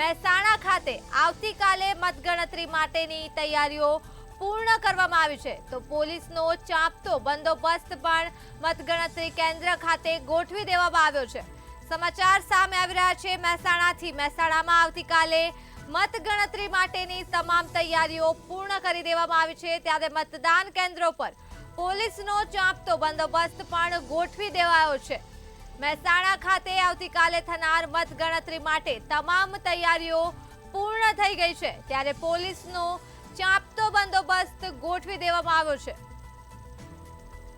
મહેસાણા ખાતે આવતીકાલે મતગણતરી માટેની તૈયારીઓ પૂર્ણ કરવામાં આવી છે તો પોલીસનો ચાંપતો બંદોબસ્ત પણ મતગણતરી કેન્દ્ર ખાતે ગોઠવી દેવામાં આવ્યો છે। સમાચાર સામે આવી રહ્યા છે મહેસાણાથી। મહેસાણામાં આવતીકાલે મતગણતરી માટેની તમામ તૈયારીઓ પૂર્ણ કરી દેવામાં આવી છે ત્યારે મતદાન કેન્દ્રો પર પોલીસનો ચાંપતો બંદોબસ્ત પણ ગોઠવી દેવાયો છે। મહેસાણા ખાતે આવતીકાલે થનાર મતગણતરી માટે તમામ તૈયારીઓ પૂર્ણ થઈ ગઈ છે ત્યારે પોલીસનો ચાંપતો બંદોબસ્ત ગોઠવી દેવામાં આવ્યો છે।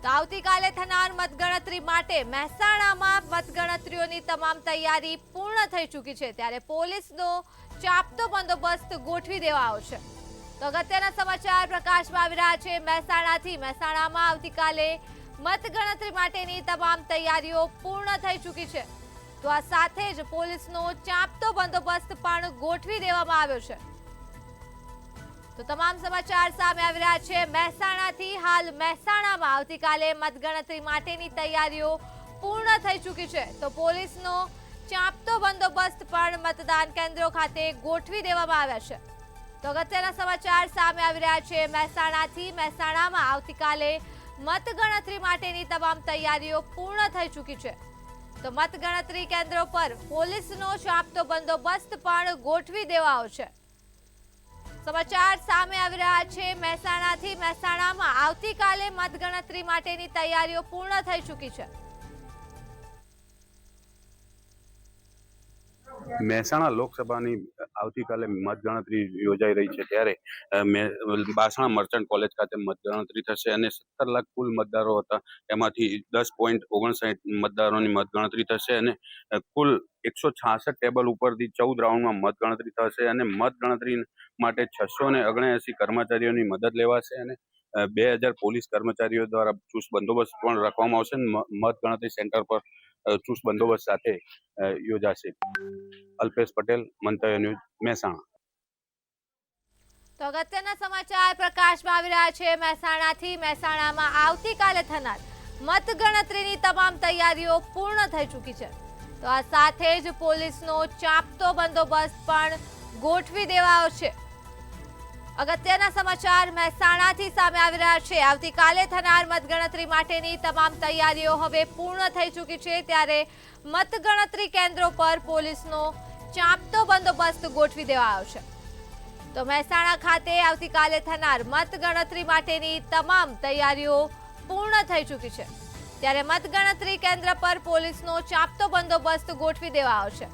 તો આવતીકાલે થનાર મતગણતરી માટે મહેસાણામાં મતગણતરીઓની તમામ તૈયારી પૂર્ણ થઈ ચૂકી છે ત્યારે પોલીસનો ચાંપતો બંદોબસ્ત ગોઠવી દેવાયો છે। તો અગત્યના સમાચાર પ્રકાશમાં આવી રહ્યા છે મહેસાણાથી। મહેસાણામાં આવતીકાલે મતગણતરી માટેની તમામ તૈયારીઓ પૂર્ણ થઈ ચૂકી છે તો આ સાથે જ પોલીસનો ચાંપતો બંદોબસ્ત પણ ગોઠવી દેવામાં આવ્યો છે। તો તમામ સમાચાર સામે આવી રહ્યા છે મહેસાણાથી। હાલ મહેસાણામાં આવતીકાલે મતગણતરી માટેની તૈયારીઓ પૂર્ણ થઈ ચૂકી છે તો પોલીસનો ચાંપતો બંદોબસ્ત પણ મતદાન કેન્દ્રો ખાતે ગોઠવી દેવામાં આવ્યા છે। તો અગત્યના સમાચાર સામે આવી રહ્યા છે મહેસાણાથી। મહેસાણામાં આવતીકાલે મતગણતરી માટેની તમામ તૈયારીઓ પૂર્ણ થઈ ચૂકી છે તો મતગણતરી કેન્દ્રો પર પોલીસનો ચાંપતો બંદોબસ્ત પણ ગોઠવી દેવાયો છે। સમાચાર સામે આવી રહ્યા છે મહેસાણાથી। મહેસાણામાં આવતીકાલે મતગણતરી માટેની તૈયારીઓ પૂર્ણ થઈ ચૂકી છે। મહેસાણા લોકસભાની આવતીકાલે મતગણતરી યોજાઈ રહી છે ત્યારે બાસણા મર્ચન્ટ કોલેજ ખાતે મતગણતરી થશે અને 17 લાખ કુલ મતદારો હતા એમાંથી 10.59 મતદારોની મતગણતરી થશે અને કુલ 166 ટેબલ ઉપરથી 14 રાઉન્ડમાં મતગણતરી થશે અને મતગણતરી માટે 679 કર્મચારીઓની મદદ લેવાશે અને 2000 પોલીસ કર્મચારીઓ દ્વારા ચુસ્ત બંદોબસ્ત પણ રાખવામાં આવશે। મતગણતરી સેન્ટર પર ચુસ્ત બંદોબસ્ત સાથે યોજાશે। અલ્પેશ પટેલ, મંતવ્ય ન્યૂઝ, મહેસાણા। તો અગત્યના સમાચાર પ્રકાશમાં આવી રહ્યા છે મહેસાણાથી। મહેસાણામાં આવતીકાલે થનાર મતગણતરીની તમામ તૈયારીઓ પૂર્ણ થઈ ચૂકી છે તો આ સાથે જ પોલીસનો ચાંપતો બંદોબસ્ત પણ ગોઠવી દેવાયો છે। અગત્યના સમાચાર મહેસાણાથી સામે આવી રહ્યા છે। આવતીકાલે થનાર મતગણતરી માટેની તમામ તૈયારીઓ હવે પૂર્ણ થઈ ચૂકી છે ત્યારે મતગણતરી કેન્દ્રો પર પોલીસનો ચાંપતો બંદોબસ્ત ગોઠવી દેવાયો છે તો મહેસાણા ખાતે આવતીકાલે થનાર મતગણતરી માટેની તમામ તૈયારીઓ પૂર્ણ થઈ ચૂકી છે ત્યારે મતગણતરી કેન્દ્ર પર પોલીસનો ચાંપતો બંદોબસ્ત ગોઠવી દેવાયો છે।